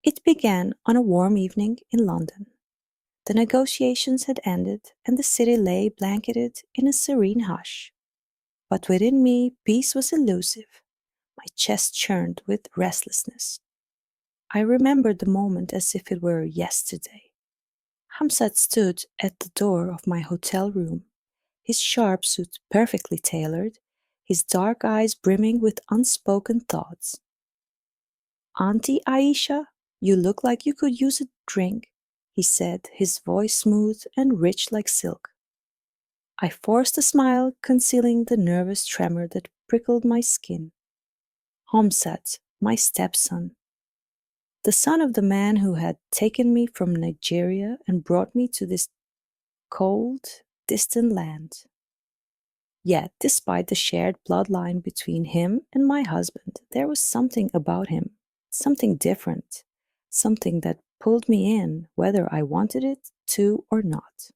It began on a warm evening in London. The negotiations had ended and the city lay blanketed in a serene hush. But within me, peace was elusive. My chest churned with restlessness. I remembered the moment as if it were yesterday. Hamzat stood at the door of my hotel room, his sharp suit perfectly tailored, his dark eyes brimming with unspoken thoughts. "Auntie Aisha, you look like you could use a drink," he said, his voice smooth and rich like silk. I forced a smile, concealing the nervous tremor that prickled my skin. Hamzat, my stepson. The son of the man who had taken me from Nigeria and brought me to this cold, distant land. Yet, despite the shared bloodline between him and my husband, there was something about him, something different, something that pulled me in whether I wanted it to or not.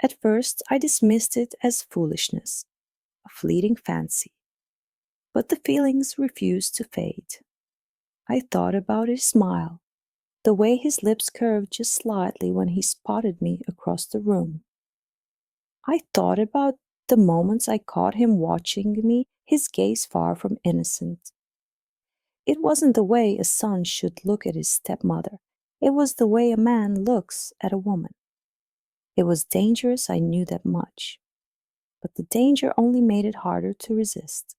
At first, I dismissed it as foolishness, a fleeting fancy, but the feelings refused to fade. I thought about his smile, the way his lips curved just slightly when he spotted me across the room. I thought about the moments I caught him watching me, his gaze far from innocent. It wasn't the way a son should look at his stepmother. It was the way a man looks at a woman. It was dangerous, I knew that much. But the danger only made it harder to resist.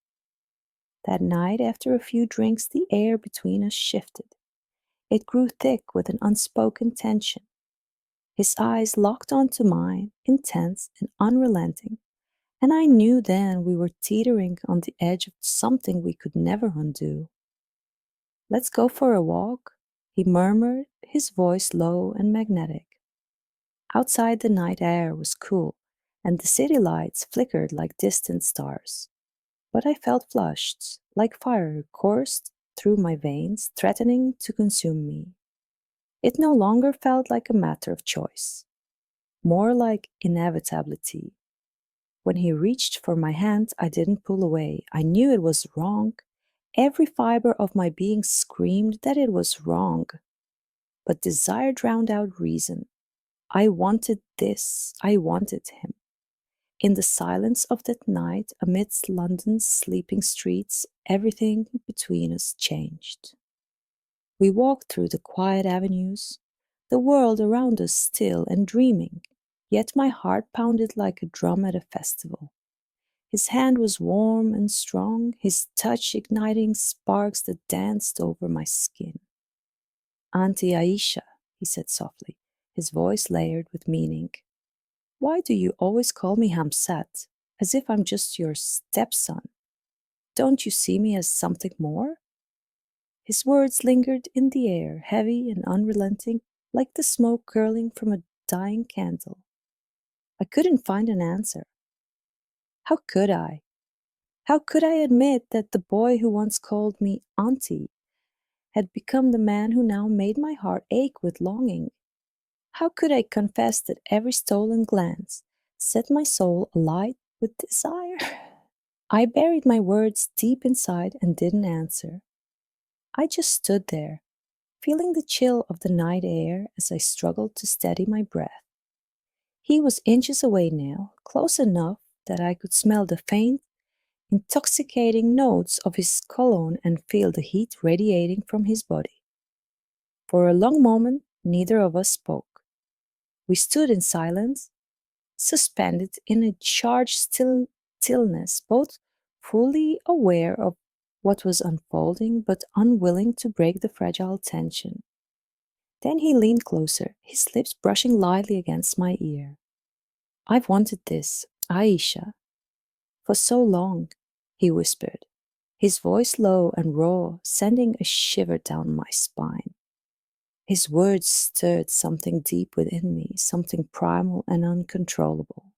That night, after a few drinks, the air between us shifted. It grew thick with an unspoken tension. His eyes locked onto mine, intense and unrelenting, and I knew then we were teetering on the edge of something we could never undo. "Let's go for a walk," he murmured, his voice low and magnetic. Outside the night air was cool, and the city lights flickered like distant stars. But I felt flushed, like fire coursed through my veins, threatening to consume me. It no longer felt like a matter of choice, more like inevitability. When he reached for my hand, I didn't pull away. I knew it was wrong. Every fiber of my being screamed that it was wrong. But desire drowned out reason. I wanted this. I wanted him. In the silence of that night, amidst London's sleeping streets, everything between us changed. We walked through the quiet avenues, the world around us still and dreaming, yet my heart pounded like a drum at a festival. His hand was warm and strong, his touch igniting sparks that danced over my skin. "Auntie Aisha," he said softly, his voice layered with meaning. "Why do you always call me Hamzat, as if I'm just your stepson? Don't you see me as something more?" His words lingered in the air, heavy and unrelenting, like the smoke curling from a dying candle. I couldn't find an answer. How could I? How could I admit that the boy who once called me auntie had become the man who now made my heart ache with longing? How could I confess that every stolen glance set my soul alight with desire? I buried my words deep inside and didn't answer. I just stood there, feeling the chill of the night air as I struggled to steady my breath. He was inches away now, close enough that I could smell the faint, intoxicating notes of his cologne and feel the heat radiating from his body. For a long moment, neither of us spoke. We stood in silence, suspended in a charged stillness, both fully aware of what was unfolding, but unwilling to break the fragile tension. Then he leaned closer, his lips brushing lightly against my ear. "I've wanted this, Aisha, for so long," he whispered, his voice low and raw, sending a shiver down my spine. His words stirred something deep within me, something primal and uncontrollable.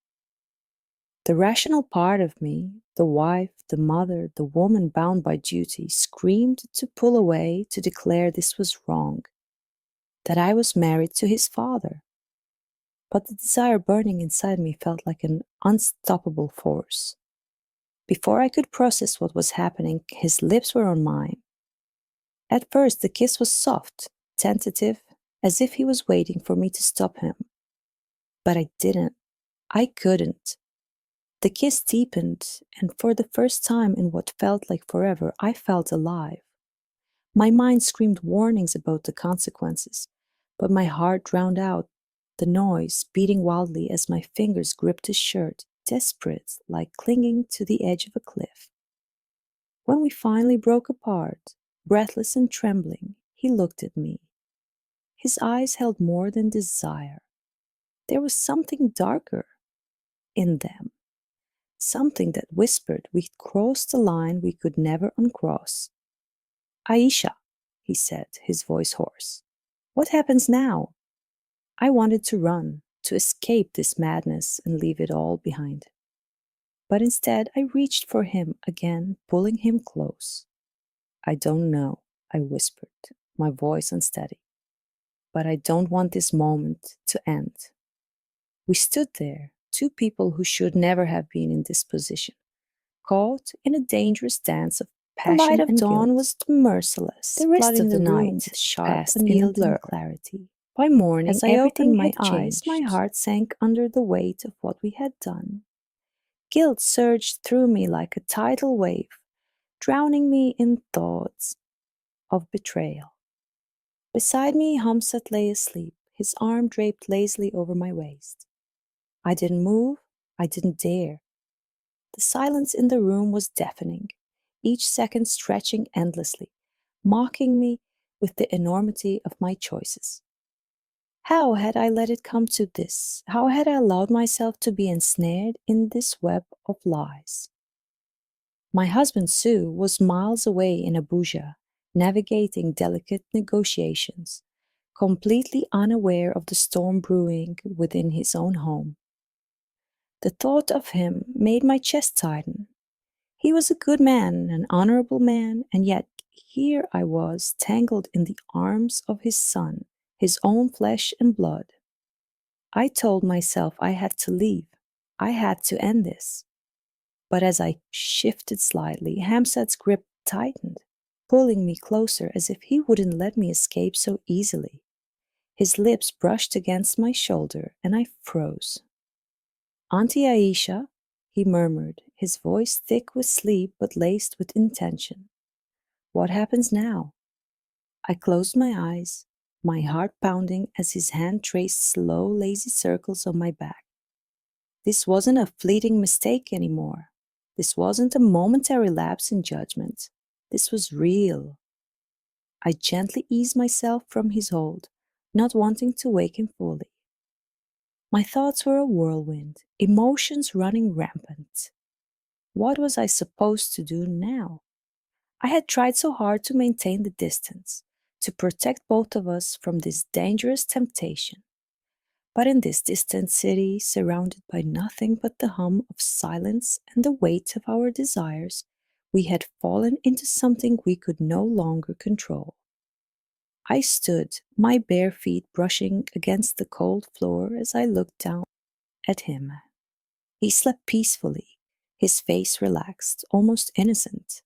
The rational part of me, the wife, the mother, the woman bound by duty, screamed to pull away, to declare this was wrong, that I was married to his father. But the desire burning inside me felt like an unstoppable force. Before I could process what was happening, his lips were on mine. At first, the kiss was soft, tentative, as if he was waiting for me to stop him. But I didn't. I couldn't. The kiss deepened, and for the first time in what felt like forever, I felt alive. My mind screamed warnings about the consequences, but my heart drowned out the noise, beating wildly as my fingers gripped his shirt, desperate, like clinging to the edge of a cliff. When we finally broke apart, breathless and trembling, he looked at me. His eyes held more than desire. There was something darker in them, something that whispered we'd crossed a line we could never uncross. Aisha, he said, his voice hoarse. What happens now? I wanted to run, to escape this madness and leave it all behind. But instead, I reached for him again, pulling him close. I don't know, I whispered, my voice unsteady. But I don't want this moment to end. We stood there, two people who should never have been in this position, caught in a dangerous dance of passion. The light of dawn was merciless. The rest of the night passed in clarity. By morning, as I opened my eyes, my heart sank under the weight of what we had done. Guilt surged through me like a tidal wave, drowning me in thoughts of betrayal. Beside me, Hamsat lay asleep, his arm draped lazily over my waist. I didn't move, I didn't dare. The silence in the room was deafening, each second stretching endlessly, mocking me with the enormity of my choices. How had I let it come to this? How had I allowed myself to be ensnared in this web of lies? My husband Sue was miles away in Abuja, navigating delicate negotiations, completely unaware of the storm brewing within his own home. The thought of him made my chest tighten. He was a good man, an honorable man, and yet here I was, tangled in the arms of his son, his own flesh and blood. I told myself I had to leave. I had to end this. But as I shifted slightly, Hamsad's grip tightened, pulling me closer as if he wouldn't let me escape so easily. His lips brushed against my shoulder, and I froze. Auntie Aisha, he murmured, his voice thick with sleep but laced with intention. What happens now? I closed my eyes, my heart pounding as his hand traced slow, lazy circles on my back. This wasn't a fleeting mistake anymore. This wasn't a momentary lapse in judgment. This was real. I gently eased myself from his hold, not wanting to wake him fully. My thoughts were a whirlwind, emotions running rampant. What was I supposed to do now? I had tried so hard to maintain the distance, to protect both of us from this dangerous temptation. But in this distant city, surrounded by nothing but the hum of silence and the weight of our desires, we had fallen into something we could no longer control. I stood, my bare feet brushing against the cold floor as I looked down at him. He slept peacefully, his face relaxed, almost innocent.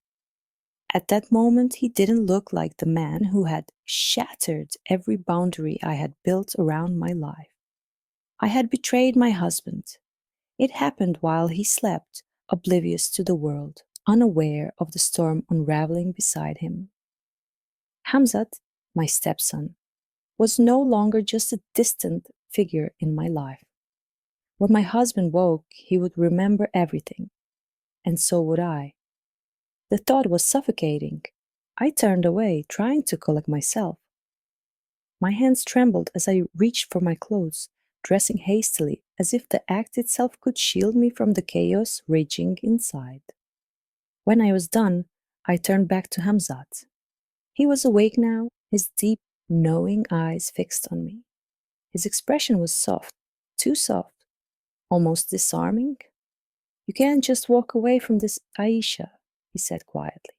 At that moment, he didn't look like the man who had shattered every boundary I had built around my life. I had betrayed my husband. It happened while he slept, oblivious to the world, unaware of the storm unraveling beside him. Hamzat, my stepson, was no longer just a distant figure in my life. When my husband woke, he would remember everything, and so would I. The thought was suffocating. I turned away, trying to collect myself. My hands trembled as I reached for my clothes, dressing hastily, as if the act itself could shield me from the chaos raging inside. When I was done, I turned back to Hamzat. He was awake now, his deep, knowing eyes fixed on me. His expression was soft, too soft, almost disarming. You can't just walk away from this, Aisha, he said quietly.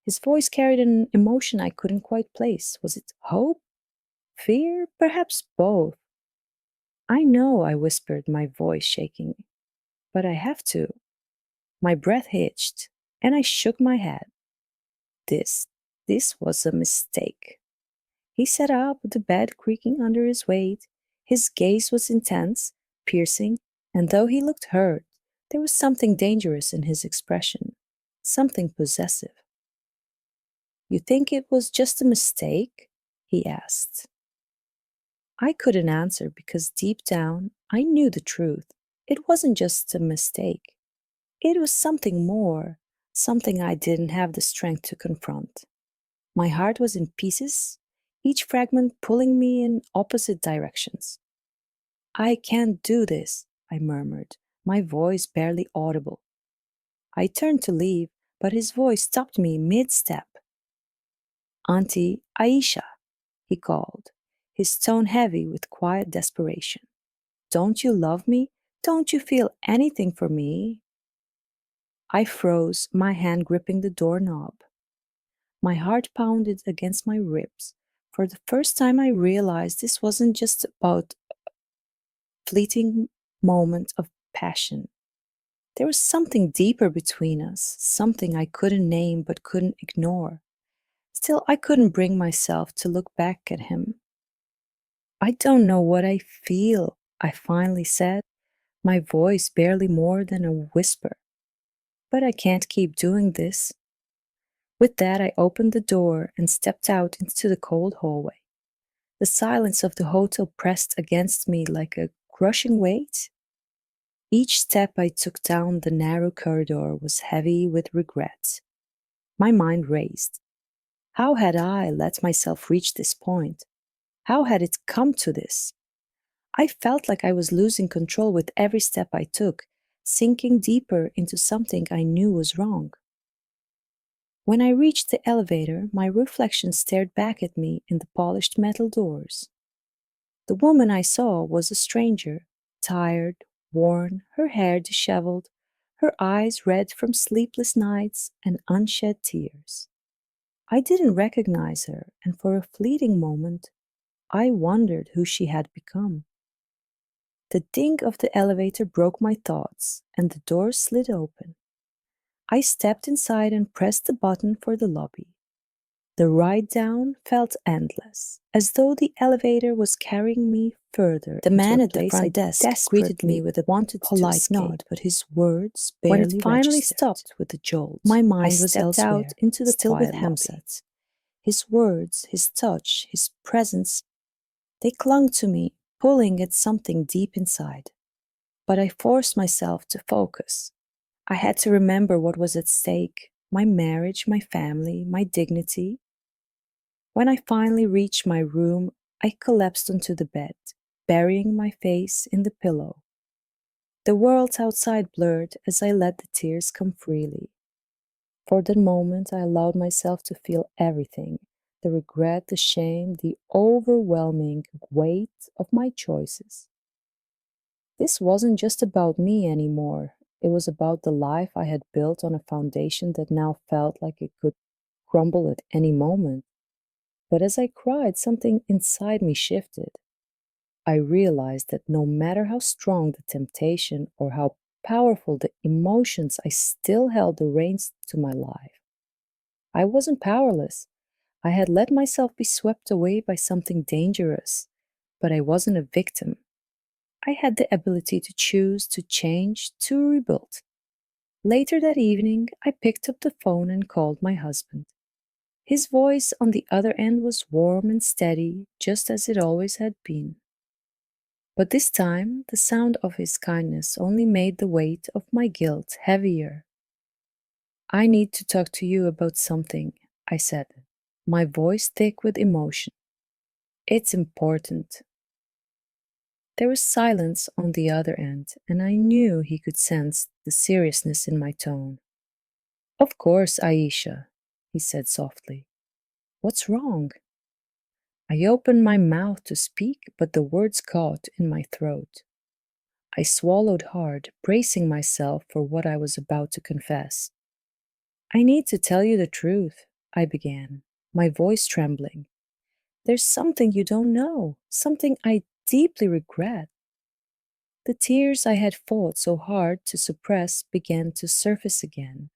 His voice carried an emotion I couldn't quite place. Was it hope? Fear? Perhaps both. I know, I whispered, my voice shaking. But I have to. My breath hitched, and I shook my head. This This was a mistake. He sat up, the bed creaking under his weight. His gaze was intense, piercing, and though he looked hurt, there was something dangerous in his expression, something possessive. You think it was just a mistake? He asked. I couldn't answer because deep down I knew the truth. It wasn't just a mistake. It was something more, something I didn't have the strength to confront. My heart was in pieces, each fragment pulling me in opposite directions. I can't do this, I murmured, my voice barely audible. I turned to leave, but his voice stopped me mid-step. Auntie Aisha, he called, his tone heavy with quiet desperation. Don't you love me? Don't you feel anything for me? I froze, my hand gripping the doorknob. My heart pounded against my ribs. For the first time, I realized this wasn't just about a fleeting moment of passion. There was something deeper between us, something I couldn't name but couldn't ignore. Still, I couldn't bring myself to look back at him. I don't know what I feel, I finally said, my voice barely more than a whisper. But I can't keep doing this. With that, I opened the door and stepped out into the cold hallway. The silence of the hotel pressed against me like a crushing weight. Each step I took down the narrow corridor was heavy with regret. My mind raced. How had I let myself reach this point? How had it come to this? I felt like I was losing control with every step I took, sinking deeper into something I knew was wrong. When I reached the elevator, my reflection stared back at me in the polished metal doors. The woman I saw was a stranger, tired, worn, her hair disheveled, her eyes red from sleepless nights and unshed tears. I didn't recognize her, and for a fleeting moment, I wondered who she had become. The ding of the elevator broke my thoughts, and the door slid open. I stepped inside and pressed the button for the lobby. The ride down felt endless, as though the elevator was carrying me further. The man at the front desk greeted me with a polite nod, but his words barely registered. When it finally stopped with a jolt, my mind was elsewhere, out into the still with Hamzat. His words, his touch, his presence, they clung to me, pulling at something deep inside. But I forced myself to focus. I had to remember what was at stake: my marriage, my family, my dignity. When I finally reached my room, I collapsed onto the bed, burying my face in the pillow. The world outside blurred as I let the tears come freely. For the moment, I allowed myself to feel everything: the regret, the shame, the overwhelming weight of my choices. This wasn't just about me anymore. It was about the life I had built on a foundation that now felt like it could crumble at any moment. But as I cried, something inside me shifted. I realized that no matter how strong the temptation or how powerful the emotions, I still held the reins to my life. I wasn't powerless. I had let myself be swept away by something dangerous, but I wasn't a victim. I had the ability to choose, to change, to rebuild. Later that evening, I picked up the phone and called my husband. His voice on the other end was warm and steady, just as it always had been. But this time, the sound of his kindness only made the weight of my guilt heavier. I need to talk to you about something, I said, my voice thick with emotion. It's important. There was silence on the other end, and I knew he could sense the seriousness in my tone. Of course, Aisha, he said softly. What's wrong? I opened my mouth to speak, but the words caught in my throat. I swallowed hard, bracing myself for what I was about to confess. I need to tell you the truth, I began, my voice trembling. There's something you don't know, something I deeply regret. The tears I had fought so hard to suppress began to surface again,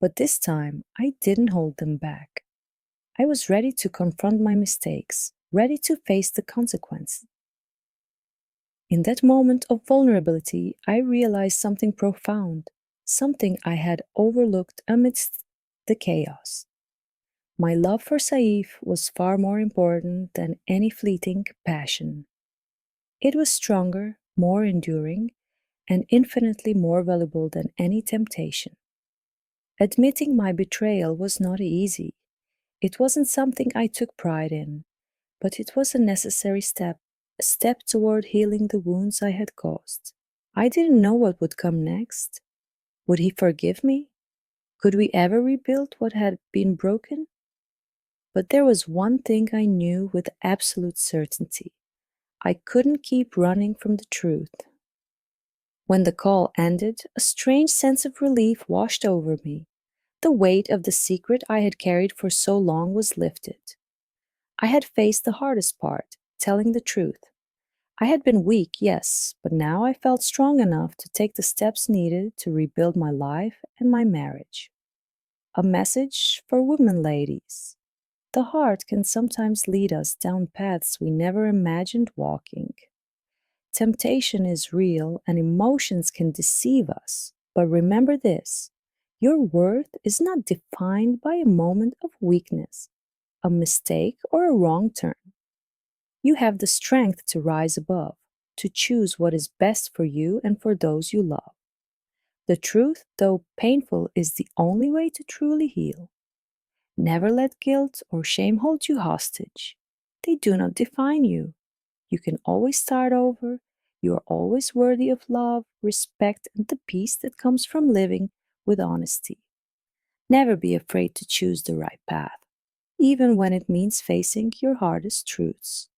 but this time I didn't hold them back. I was ready to confront my mistakes, ready to face the consequences. In that moment of vulnerability, I realized something profound, something I had overlooked amidst the chaos. My love for Saif was far more important than any fleeting passion. It was stronger, more enduring, and infinitely more valuable than any temptation. Admitting my betrayal was not easy. It wasn't something I took pride in, but it was a necessary step, a step toward healing the wounds I had caused. I didn't know what would come next. Would he forgive me? Could we ever rebuild what had been broken? But there was one thing I knew with absolute certainty. I couldn't keep running from the truth. When the call ended, a strange sense of relief washed over me. The weight of the secret I had carried for so long was lifted. I had faced the hardest part, telling the truth. I had been weak, yes, but now I felt strong enough to take the steps needed to rebuild my life and my marriage. A message for women, ladies. The heart can sometimes lead us down paths we never imagined walking. Temptation is real and emotions can deceive us. But remember this, your worth is not defined by a moment of weakness, a mistake, or a wrong turn. You have the strength to rise above, to choose what is best for you and for those you love. The truth, though painful, is the only way to truly heal. Never let guilt or shame hold you hostage. They do not define you. You can always start over. You are always worthy of love, respect, and the peace that comes from living with honesty. Never be afraid to choose the right path, even when it means facing your hardest truths.